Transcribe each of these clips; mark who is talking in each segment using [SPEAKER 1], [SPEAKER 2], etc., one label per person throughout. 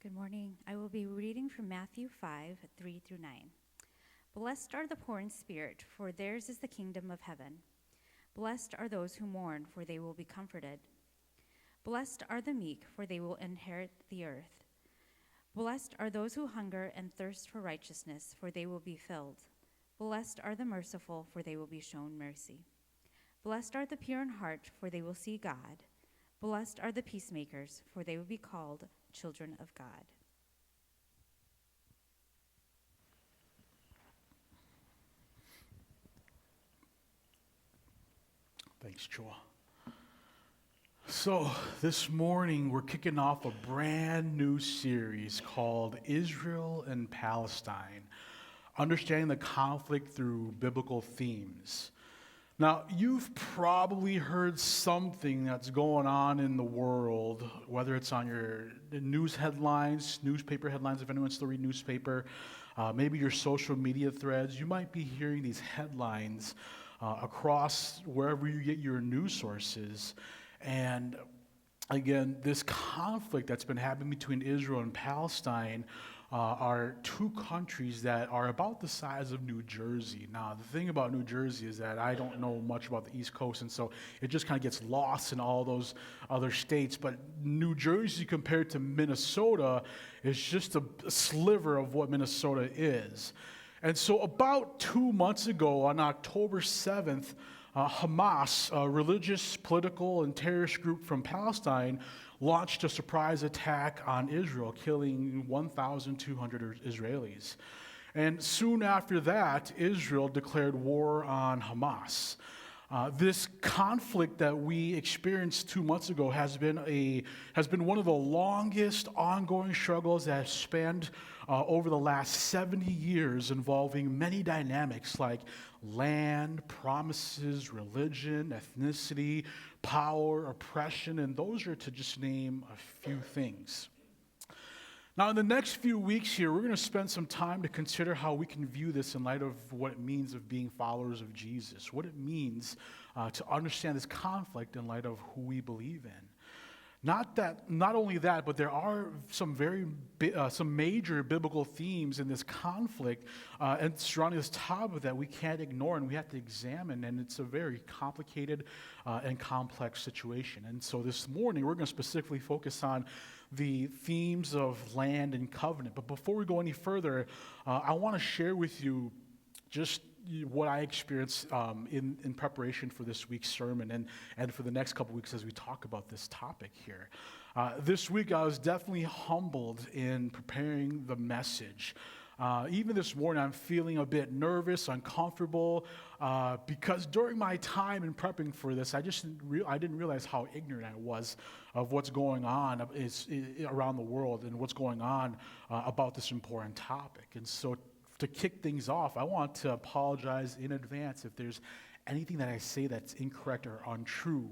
[SPEAKER 1] Good morning. I will be reading from Matthew 5, 3 through 9. Blessed are the poor in spirit, for theirs is the kingdom of heaven. Blessed are those who mourn, for they will be comforted. Blessed are the meek, for they will inherit the earth. Blessed are those who hunger and thirst for righteousness, for they will be filled. Blessed are the merciful, for they will be shown mercy. Blessed are the pure in heart, for they will see God. Blessed are the peacemakers, for they will be called children of God.
[SPEAKER 2] Thanks, Joel. So this morning we're kicking off a brand new series called Israel and Palestine, understanding the conflict through biblical themes. Now, you've probably heard something that's going on in the world, whether it's on your news headlines, newspaper headlines, if anyone still reads newspaper, maybe your social media threads. You might be hearing these headlines across wherever you get your news sources. And again, this conflict that's been happening between Israel and Palestine are two countries that are about the size of New Jersey. Now, the thing about New Jersey is that I don't know much about the East Coast, and so it just kind of gets lost in all those other states. But New Jersey compared to Minnesota is just a sliver of what Minnesota is. And so about 2 months ago, on October 7th, Hamas, a religious, political, and terrorist group from Palestine, launched a surprise attack on Israel, killing 1,200 Israelis. And soon after that, Israel declared war on Hamas. This conflict that we experienced 2 months ago has been one of the longest ongoing struggles that has spanned over the last 70 years, involving many dynamics like land, promises, religion, ethnicity, power, oppression, and those are to just name a few things. Now, in the next few weeks here, we're going to spend some time to consider how we can view this in light of what it means of being followers of Jesus, what it means to understand this conflict in light of who we believe in. Not only that, but there are some major biblical themes in this conflict and surrounding this topic that we can't ignore and we have to examine, and it's a very complicated and complex situation. And so this morning, we're going to specifically focus on the themes of land and covenant. But before we go any further, I want to share with you just what I experienced in preparation for this week's sermon and for the next couple weeks as we talk about this topic here. This week I was definitely humbled in preparing the message. Even this morning I'm feeling a bit nervous, uncomfortable, because during my time in prepping for this, I didn't realize how ignorant I was of what's going on around the world and what's going on about this important topic. And so to kick things off, I want to apologize in advance if there's anything that I say that's incorrect or untrue.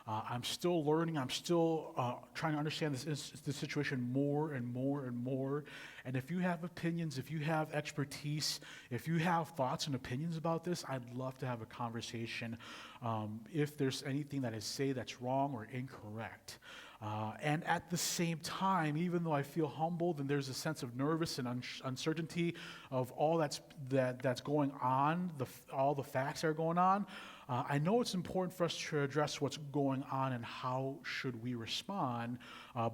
[SPEAKER 2] I'm still learning. I'm still trying to understand this situation more and more and more. And if you have opinions, if you have expertise, if you have thoughts and opinions about this, I'd love to have a conversation if there's anything that I say that's wrong or incorrect. And at the same time, even though I feel humbled and there's a sense of nervous and uncertainty of all that's going on, all the facts that are going on, I know it's important for us to address what's going on and how should we respond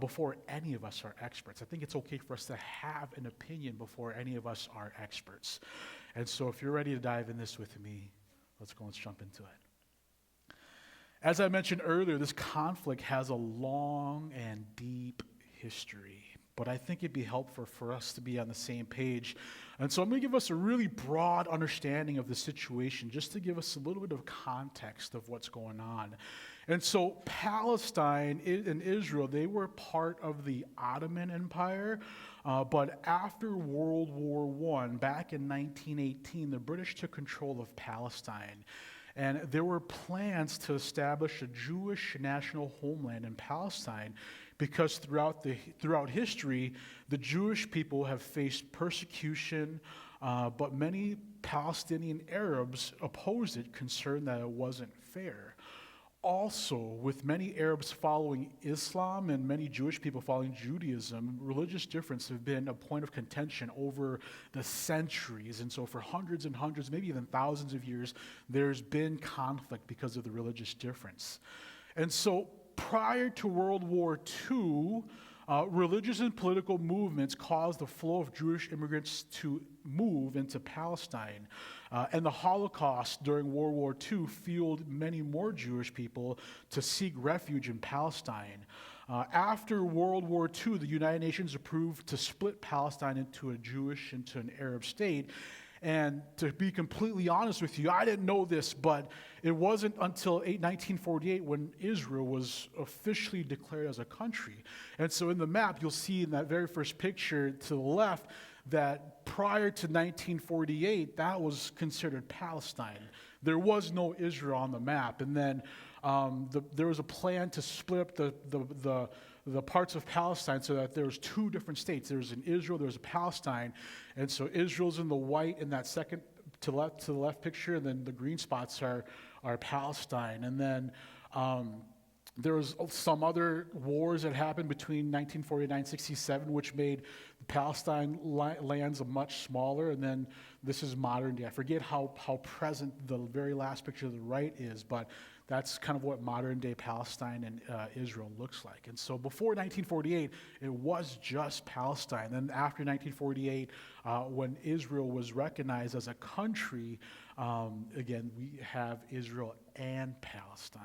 [SPEAKER 2] before any of us are experts. I think it's okay for us to have an opinion before any of us are experts. And so if you're ready to dive in this with me, let's jump into it. As I mentioned earlier, this conflict has a long and deep history, but I think it'd be helpful for us to be on the same page. And so I'm going to give us a really broad understanding of the situation, just to give us a little bit of context of what's going on. And so Palestine and Israel, they were part of the Ottoman Empire, but after World War I, back in 1918, the British took control of Palestine. And there were plans to establish a Jewish national homeland in Palestine because throughout history, the Jewish people have faced persecution, but many Palestinian Arabs opposed it, concerned that it wasn't fair. Also, with many Arabs following Islam and many Jewish people following Judaism, religious difference have been a point of contention over the centuries. And so for hundreds and hundreds, maybe even thousands of years, there's been conflict because of the religious difference. And so prior to World War II, religious and political movements caused the flow of Jewish immigrants to move into Palestine. And the Holocaust during World War II fueled many more Jewish people to seek refuge in Palestine. After World War II, the United Nations approved to split Palestine into a Jewish and an Arab state. And to be completely honest with you, I didn't know this, but it wasn't until 1948 when Israel was officially declared as a country. And so in the map, you'll see in that very first picture to the left that prior to 1948, that was considered Palestine. There was no Israel on the map. And then there was a plan to split the parts of Palestine so that there was two different states. There was an Israel, there was a Palestine. And so Israel's in the white in that second to the left picture, and then the green spots are Palestine. And then there was some other wars that happened between 1949 and 1967, which made the Palestine lands much smaller. And then this is modern day. I forget how present the very last picture to the right is, but that's kind of what modern day Palestine and Israel looks like. And so before 1948, it was just Palestine. Then after 1948, when Israel was recognized as a country, again, we have Israel and Palestine.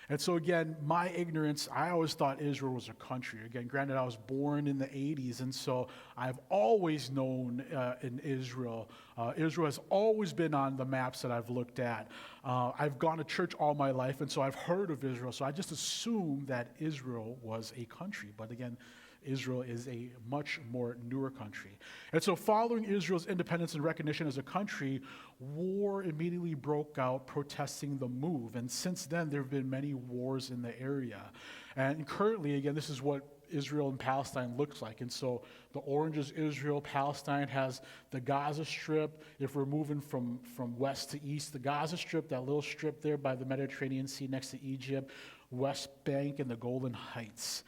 [SPEAKER 2] And so again, my ignorance, I always thought Israel was a country. Again, granted, I was born in the 80s, and so I've always known in Israel. Israel has always been on the maps that I've looked at. I've gone to church all my life, and so I've heard of Israel. So I just assumed that Israel was a country. But again, Israel is a much more newer country. And so following Israel's independence and recognition as a country, war immediately broke out protesting the move. And since then, there have been many wars in the area. And currently, again, this is what Israel and Palestine looks like. And so the orange is Israel. Palestine has the Gaza Strip. If we're moving from west to east, the Gaza Strip, that little strip there by the Mediterranean Sea next to Egypt, West Bank, and the Golan Heights.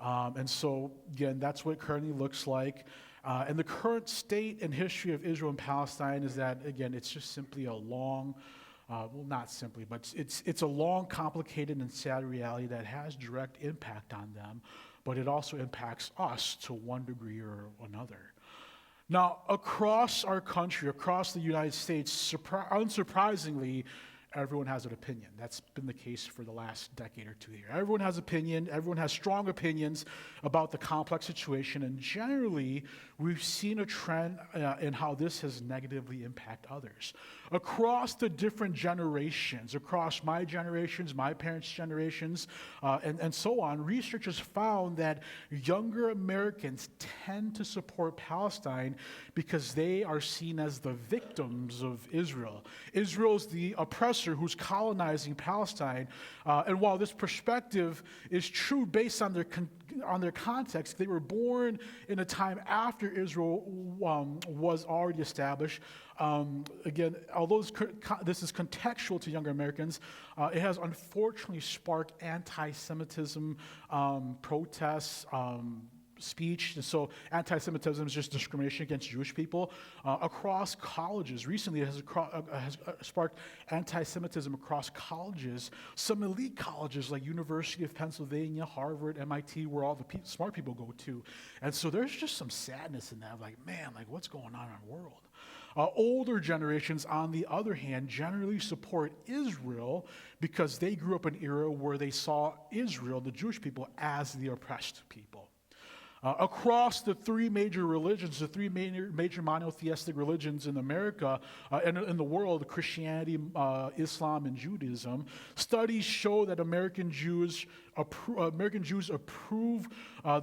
[SPEAKER 2] And so, again, that's what it currently looks like. And the current state and history of Israel and Palestine is that, again, it's just simply a long, well, not simply, but it's a long, complicated, and sad reality that has direct impact on them, but it also impacts us to one degree or another. Now, across our country, across the United States, unsurprisingly, everyone has an opinion. That's been the case for the last decade or two here. Everyone has opinion. Everyone has strong opinions about the complex situation. And generally, we've seen a trend in how this has negatively impacted others. Across the different generations, across my generations, my parents' generations, and so on, researchers found that younger Americans tend to support Palestine because they are seen as the victims of Israel. Israel's the oppressor who's colonizing Palestine. And while this perspective is true based on their context, they were born in a time after Israel was already established. Again, although this is contextual to younger Americans, it has unfortunately sparked anti-Semitism, protests, speech. And so anti-Semitism is just discrimination against Jewish people across colleges. Recently, it has sparked anti-Semitism across colleges. Some elite colleges like University of Pennsylvania, Harvard, MIT, where all the smart people go to. And so there's just some sadness in that. Like, man, like what's going on in our world? Older generations, on the other hand, generally support Israel because they grew up in an era where they saw Israel, the Jewish people, as the oppressed people. Across the three major religions, the three major monotheistic religions in America and in the world, Christianity, Islam, and Judaism, studies show that American Jews approve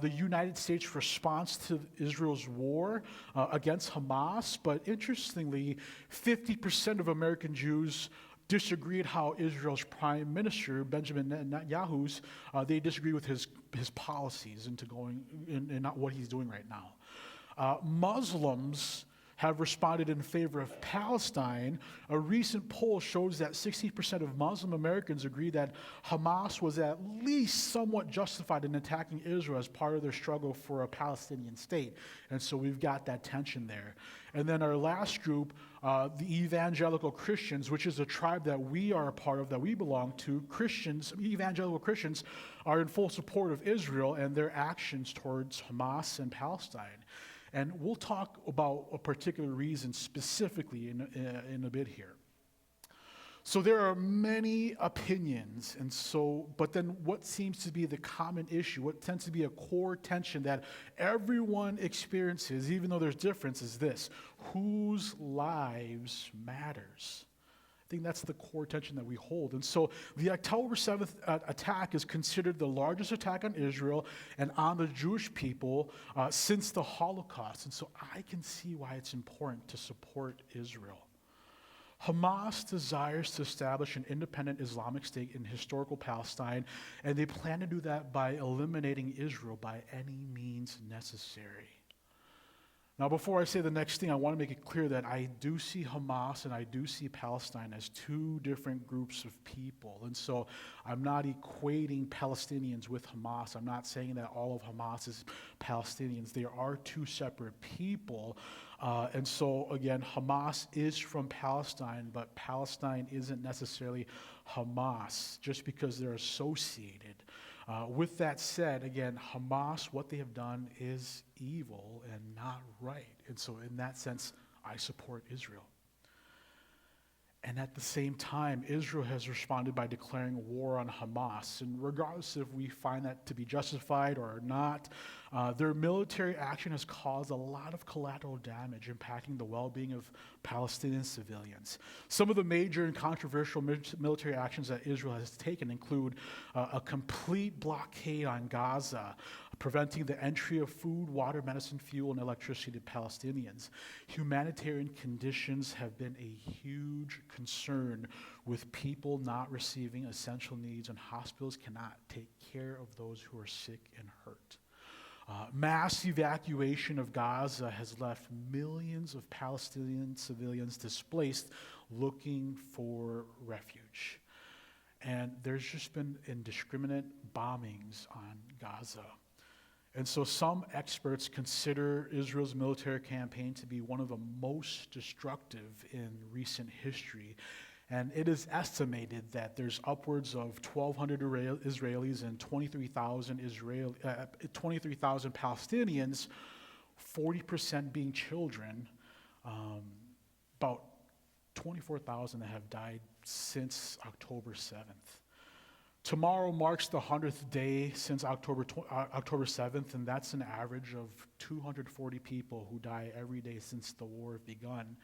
[SPEAKER 2] the United States' response to Israel's war against Hamas. But interestingly, 50% of American Jews disagreed how Israel's prime minister, Benjamin Netanyahu, they disagreed with his policies and not what he's doing right now. Muslims have responded in favor of Palestine, a recent poll shows that 60% of Muslim Americans agree that Hamas was at least somewhat justified in attacking Israel as part of their struggle for a Palestinian state. And so we've got that tension there. And then our last group, the evangelical Christians, which is a tribe that we are a part of, that we belong to, evangelical Christians are in full support of Israel and their actions towards Hamas and Palestine. And we'll talk about a particular reason specifically in a bit here. So there are many opinions, but then what seems to be the common issue, what tends to be a core tension that everyone experiences, even though there's difference, is this: whose lives matters? I think that's the core tension that we hold. And so the October 7th attack is considered the largest attack on Israel and on the Jewish people since the Holocaust. And so I can see why it's important to support Israel. Hamas desires to establish an independent Islamic state in historical Palestine, and they plan to do that by eliminating Israel by any means necessary. Now, before I say the next thing, I want to make it clear that I do see Hamas and I do see Palestine as two different groups of people. And so I'm not equating Palestinians with Hamas. I'm not saying that all of Hamas is Palestinians. They are two separate people. And so, again, Hamas is from Palestine, but Palestine isn't necessarily Hamas just because they're associated. With that said, again, Hamas, what they have done is evil and not right. And so in that sense, I support Israel. And at the same time, Israel has responded by declaring war on Hamas. And regardless if we find that to be justified or not, their military action has caused a lot of collateral damage, impacting the well-being of Palestinian civilians. Some of the major and controversial military actions that Israel has taken include a complete blockade on Gaza, preventing the entry of food, water, medicine, fuel, and electricity to Palestinians. Humanitarian conditions have been a huge concern, with people not receiving essential needs, and hospitals cannot take care of those who are sick and hurt. Mass evacuation of Gaza has left millions of Palestinian civilians displaced, looking for refuge. And there's just been indiscriminate bombings on Gaza. And so some experts consider Israel's military campaign to be one of the most destructive in recent history. And it is estimated that there's upwards of 1,200 Israelis and 23,000 Palestinians, 40% being children, about 24,000 that have died since October 7th. Tomorrow marks the 100th day since October 7th, and that's an average of 240 people who die every day since the war has begun.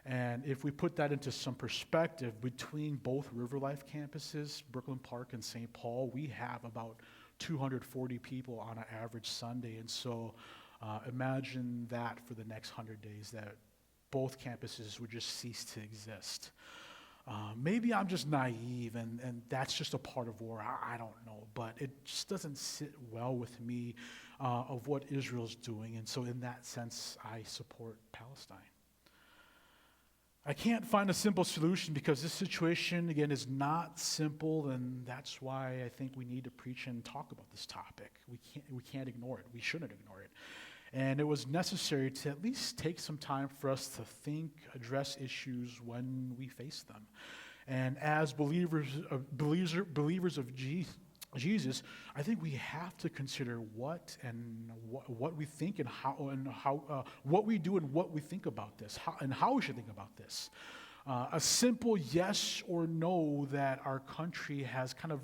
[SPEAKER 2] And if we put that into some perspective, between both River Life campuses, Brooklyn Park and St. Paul, we have about 240 people on an average Sunday. And so imagine that for the next 100 days, that both campuses would just cease to exist. Maybe I'm just naive, and that's just a part of war. I don't know, but it just doesn't sit well with me of what Israel's doing. And so in that sense, I support Palestine. I can't find a simple solution because this situation, again, is not simple, and that's why I think we need to preach and talk about this topic. We can't ignore it. We shouldn't ignore it. And it was necessary to at least take some time for us to think, address issues when we face them. And as believers of Jesus, I think we have to consider what we think and how what we do and what we think about this, how we should think about this. A simple yes or no that our country has kind of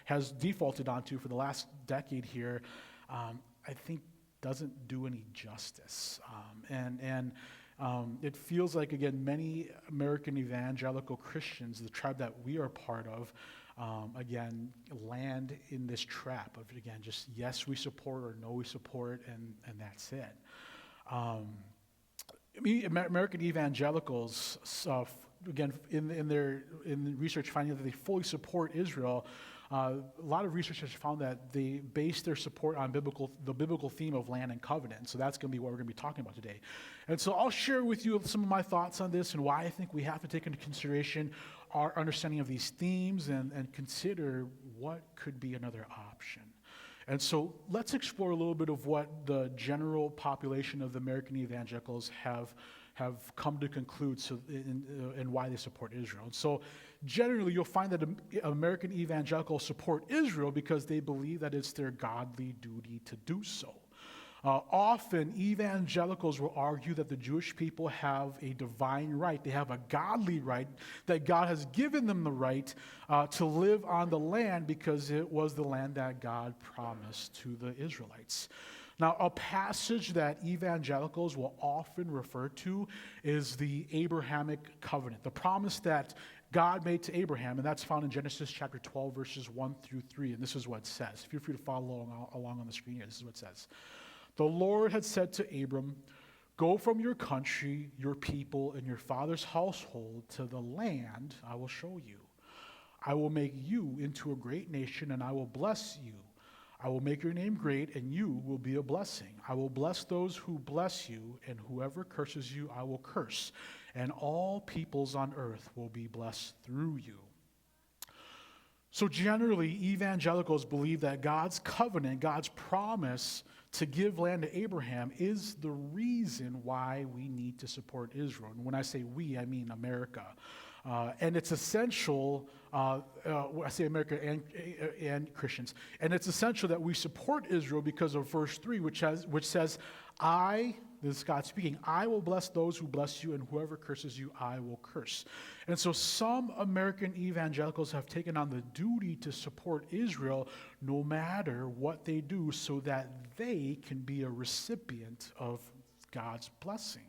[SPEAKER 2] has defaulted onto for the last decade here, I think doesn't do any justice. It feels like, again, many American evangelical Christians, the tribe that we are part of, again, land in this trap of, again, just yes, we support, or no, we support, and that's it. American evangelicals, again, in research finding that they fully support Israel, A lot of researchers found that they base their support on the biblical theme of land and covenant. So that's going to be what we're going to be talking about today. And so I'll share with you some of my thoughts on this and why I think we have to take into consideration our understanding of these themes and consider what could be another option. And so let's explore a little bit of what the general population of the American evangelicals have come to conclude and why they support Israel. And so generally you'll find that American evangelicals support Israel because they believe that it's their godly duty to do so. Often evangelicals will argue that the Jewish people have a divine right. They have a godly right, that God has given them the right to live on the land because it was the land that God promised to the Israelites. Now, a passage that evangelicals will often refer to is the Abrahamic covenant, the promise that God made to Abraham, and that's found in Genesis chapter 12, verses 1 through 3, and this is what it says. Feel free to follow along on the screen here. This is what it says. The Lord had said to Abram, "Go from your country, your people, and your father's household to the land I will show you. I will make you into a great nation, and I will bless you. I will make your name great, and you will be a blessing. I will bless those who bless you, and whoever curses you I will curse. And all peoples on earth will be blessed through you." So generally, evangelicals believe that God's covenant, God's promise to give land to Abraham is the reason why we need to support Israel. And when I say we, I mean America. And it's essential, I say America and Christians, and it's essential that we support Israel because of verse 3, which says, this is God speaking, "I will bless those who bless you, and whoever curses you, I will curse." And so some American evangelicals have taken on the duty to support Israel no matter what they do so that they can be a recipient of God's blessing.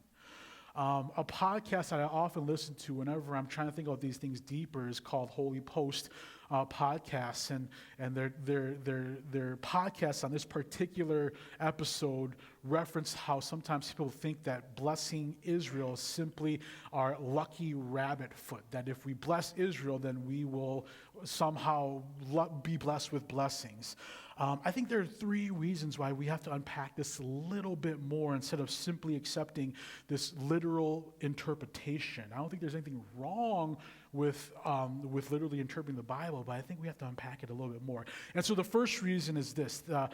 [SPEAKER 2] A podcast that I often listen to whenever I'm trying to think about these things deeper is called Holy Post podcasts, and their podcasts on this particular episode reference how sometimes people think that blessing Israel is simply our lucky rabbit foot, that if we bless Israel, then we will somehow be blessed with blessings. I think there are three reasons why we have to unpack this a little bit more instead of simply accepting this literal interpretation. I don't think there's anything wrong with literally interpreting the Bible, but I think we have to unpack it a little bit more. And so the first reason is this: the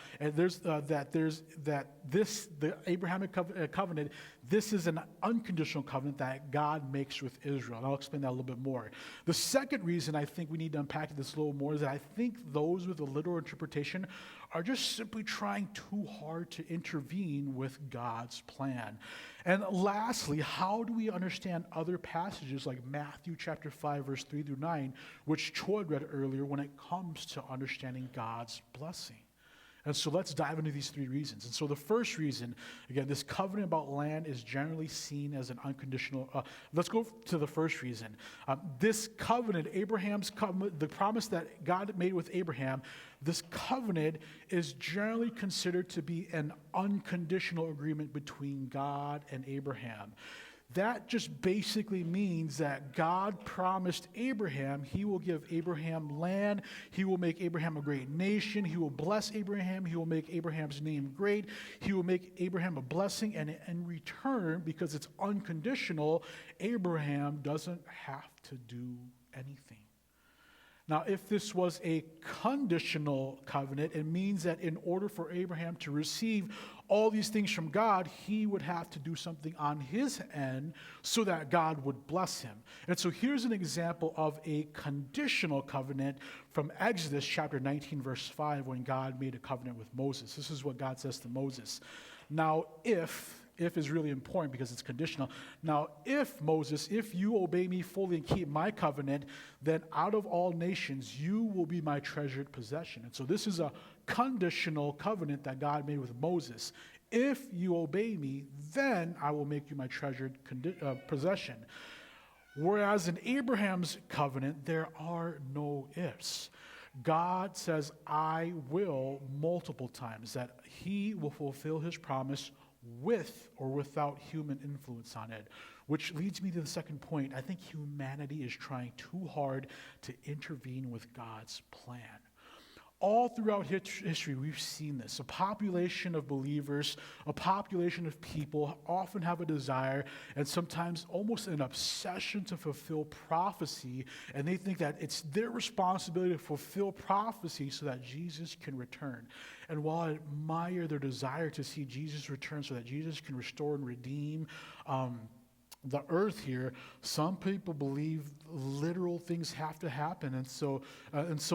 [SPEAKER 2] Abrahamic covenant. This is an unconditional covenant that God makes with Israel. And I'll explain that a little bit more. The second reason I think we need to unpack this a little more is that I think those with a literal interpretation are just simply trying too hard to intervene with God's plan. And lastly, how do we understand other passages like Matthew chapter 5, verse 3 through 9, which Choi read earlier, when it comes to understanding God's blessing? And so let's dive into these three reasons. And so the first reason, again, this covenant about land is generally seen as an unconditional. Let's go to the first reason. This covenant, Abraham's covenant, the promise that God made with Abraham, this covenant is generally considered to be an unconditional agreement between God and Abraham. That just basically means that God promised Abraham he will give Abraham land, he will make Abraham a great nation, he will bless Abraham, he will make Abraham's name great, he will make Abraham a blessing, and in return, because it's unconditional, Abraham doesn't have to do anything. Now, if this was a conditional covenant, it means that in order for Abraham to receive all these things from God, he would have to do something on his end so that God would bless him. And so here's an example of a conditional covenant from Exodus chapter 19, verse 5, when God made a covenant with Moses. This is what God says to Moses. Now, if is really important because it's conditional. Now, Moses, if you obey me fully and keep my covenant, then out of all nations you will be my treasured possession. And so this is a conditional covenant that God made with Moses. If you obey me, then I will make you my treasured possession. Whereas in Abraham's covenant, there are no ifs. God says, I will, multiple times, that he will fulfill his promise with or without human influence on it. Which leads me to the second point. I think humanity is trying too hard to intervene with God's plan. All throughout history, we've seen this. A population of believers, a population of people often have a desire and sometimes almost an obsession to fulfill prophecy, and they think that it's their responsibility to fulfill prophecy so that Jesus can return. And while I admire their desire to see Jesus return so that Jesus can restore and redeem the earth here, some people believe literal things have to happen, and so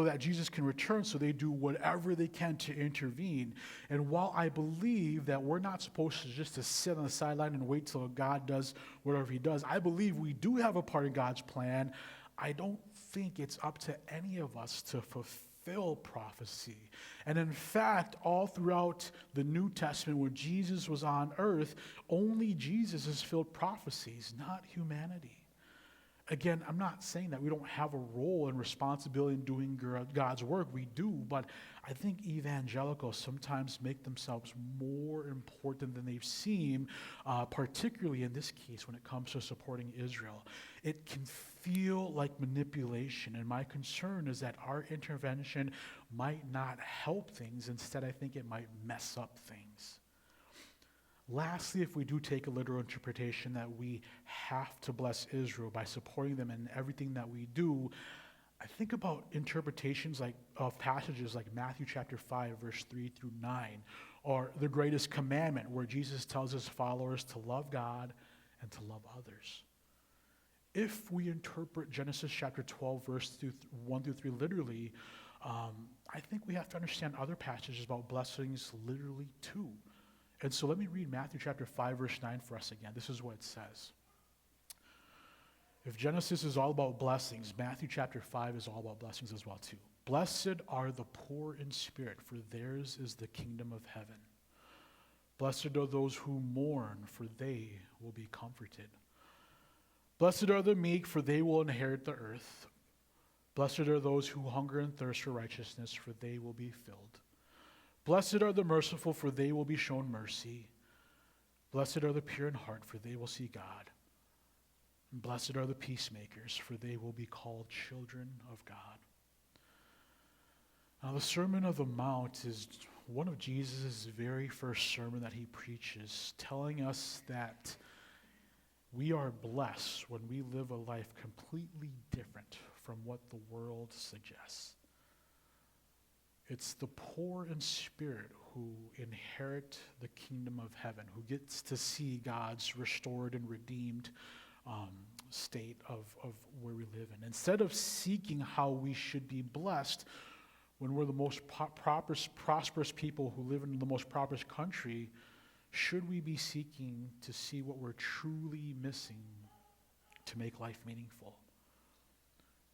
[SPEAKER 2] that Jesus can return, so they do whatever they can to intervene. And while I believe that we're not supposed to just to sit on the sideline and wait till God does whatever he does, I believe we do have a part in God's plan. I don't think it's up to any of us to fulfill prophecy. And in fact, all throughout the New Testament, when Jesus was on earth, only Jesus has fulfilled prophecies, not humanity. Again, I'm not saying that we don't have a role and responsibility in doing God's work. We do, but I think evangelicals sometimes make themselves more important than they seem, particularly in this case when it comes to supporting Israel. It can feel like manipulation, and my concern is that our intervention might not help things. Instead, I think it might mess up things. Lastly, if we do take a literal interpretation that we have to bless Israel by supporting them in everything that we do, I think about interpretations of passages like Matthew chapter 5, verse 3 through 9, or the greatest commandment where Jesus tells his followers to love God and to love others. If we interpret Genesis chapter 12, verse 1 through 3 literally, I think we have to understand other passages about blessings literally too. And so let me read Matthew chapter 5, verse 9 for us again. This is what it says. If Genesis is all about blessings, Matthew chapter 5 is all about blessings as well too. Blessed are the poor in spirit, for theirs is the kingdom of heaven. Blessed are those who mourn, for they will be comforted. Blessed are the meek, for they will inherit the earth. Blessed are those who hunger and thirst for righteousness, for they will be filled. Blessed are the merciful, for they will be shown mercy. Blessed are the pure in heart, for they will see God. And blessed are the peacemakers, for they will be called children of God. Now, the Sermon on the Mount is one of Jesus' very first sermon that he preaches, telling us that we are blessed when we live a life completely different from what the world suggests. It's the poor in spirit who inherit the kingdom of heaven, who gets to see God's restored and redeemed state of where we live in. Instead of seeking how we should be blessed when we're the most prosperous people who live in the most prosperous country, should we be seeking to see what we're truly missing to make life meaningful?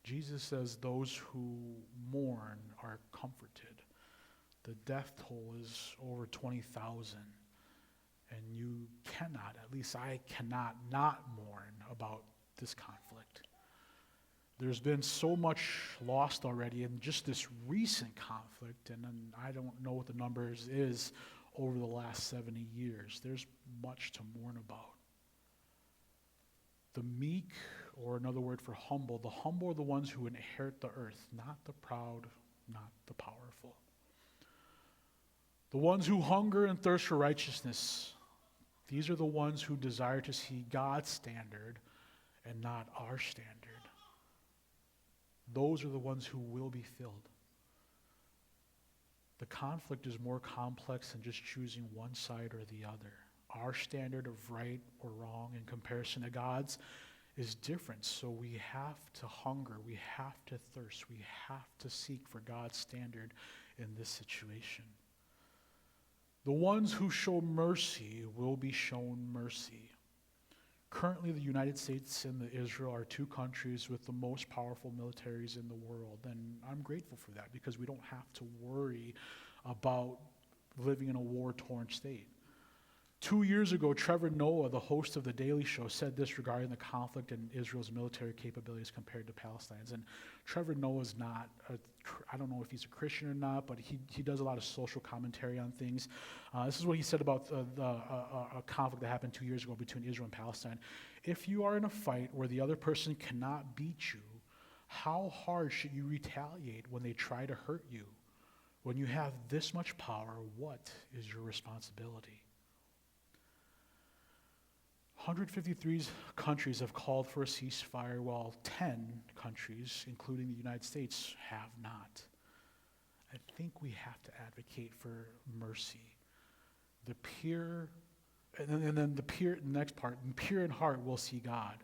[SPEAKER 2] Jesus says those who mourn are comforted. The death toll is over 20,000, and you cannot, at least I cannot, not mourn about this conflict. There's been so much lost already in just this recent conflict, and I don't know what the numbers is over the last 70 years. There's much to mourn about. The meek, or another word for humble, the humble are the ones who inherit the earth, not the proud, not the powerful. The ones who hunger and thirst for righteousness, these are the ones who desire to see God's standard and not our standard. Those are the ones who will be filled. The conflict is more complex than just choosing one side or the other. Our standard of right or wrong in comparison to God's is different. So we have to hunger, we have to thirst, we have to seek for God's standard in this situation. The ones who show mercy will be shown mercy. Currently, the United States and Israel are two countries with the most powerful militaries in the world, and I'm grateful for that because we don't have to worry about living in a war-torn state. 2 years ago, Trevor Noah, the host of The Daily Show, said this regarding the conflict and Israel's military capabilities compared to Palestine's. And Trevor Noah's not, I don't know if he's a Christian or not, but he does a lot of social commentary on things. This is what he said about a conflict that happened 2 years ago between Israel and Palestine. If you are in a fight where the other person cannot beat you, how hard should you retaliate when they try to hurt you? When you have this much power, what is your responsibility? 153 countries have called for a ceasefire, while 10 countries, including the United States, have not. I think we have to advocate for mercy. The pure, and then the pure, next part, pure in heart will see God.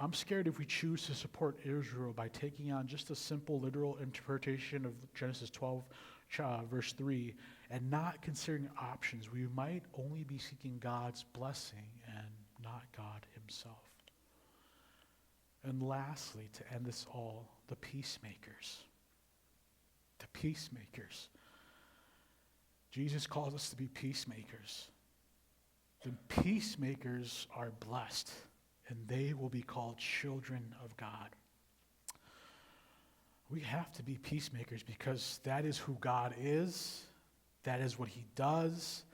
[SPEAKER 2] I'm scared if we choose to support Israel by taking on just a simple literal interpretation of Genesis 12, verse 3, and not considering options, we might only be seeking God's blessing and not God himself. And lastly, to end this all, the peacemakers. The peacemakers. Jesus calls us to be peacemakers. The peacemakers are blessed, and they will be called children of God. We have to be peacemakers because that is who God is, that is what he does,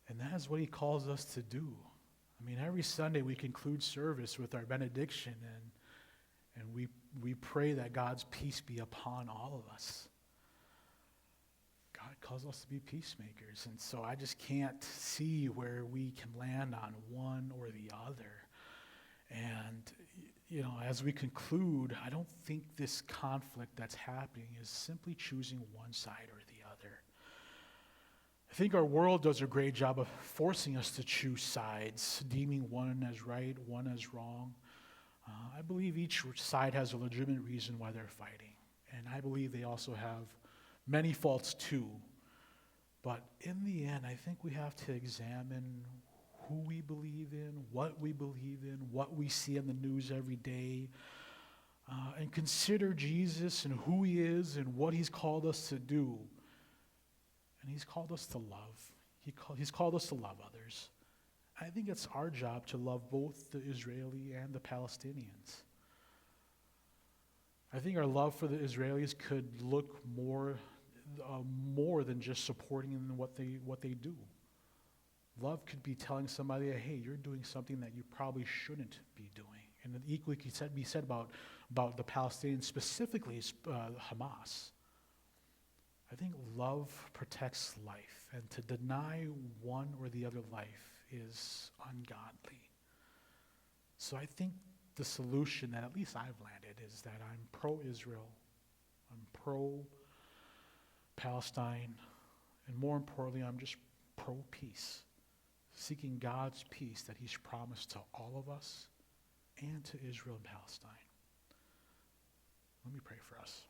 [SPEAKER 2] and that is what he calls us to do. I mean, every Sunday we conclude service with our benediction, and we pray that God's peace be upon all of us. God calls us to be peacemakers, and so I just can't see where we can land on one or the other. And, you know, as we conclude, I don't think this conflict that's happening is simply choosing one side or the other. I think our world does a great job of forcing us to choose sides, deeming one as right, one as wrong. I believe each side has a legitimate reason why they're fighting, and I believe they also have many faults too. But in the end, I think we have to examine who we believe in, what we see in the news every day, and consider Jesus and who he is and what he's called us to do. And he's called us to love. He's called us to love others. I think it's our job to love both the Israeli and the Palestinians. I think our love for the Israelis could look more than just supporting them in what they do. Love could be telling somebody, hey, you're doing something that you probably shouldn't be doing. And it equally could be said about the Palestinians, specifically Hamas. I think love protects life, and to deny one or the other life is ungodly. So I think the solution that at least I've landed is that I'm pro-Israel, I'm pro-Palestine, and more importantly, I'm just pro-peace, seeking God's peace that he's promised to all of us and to Israel and Palestine. Let me pray for us.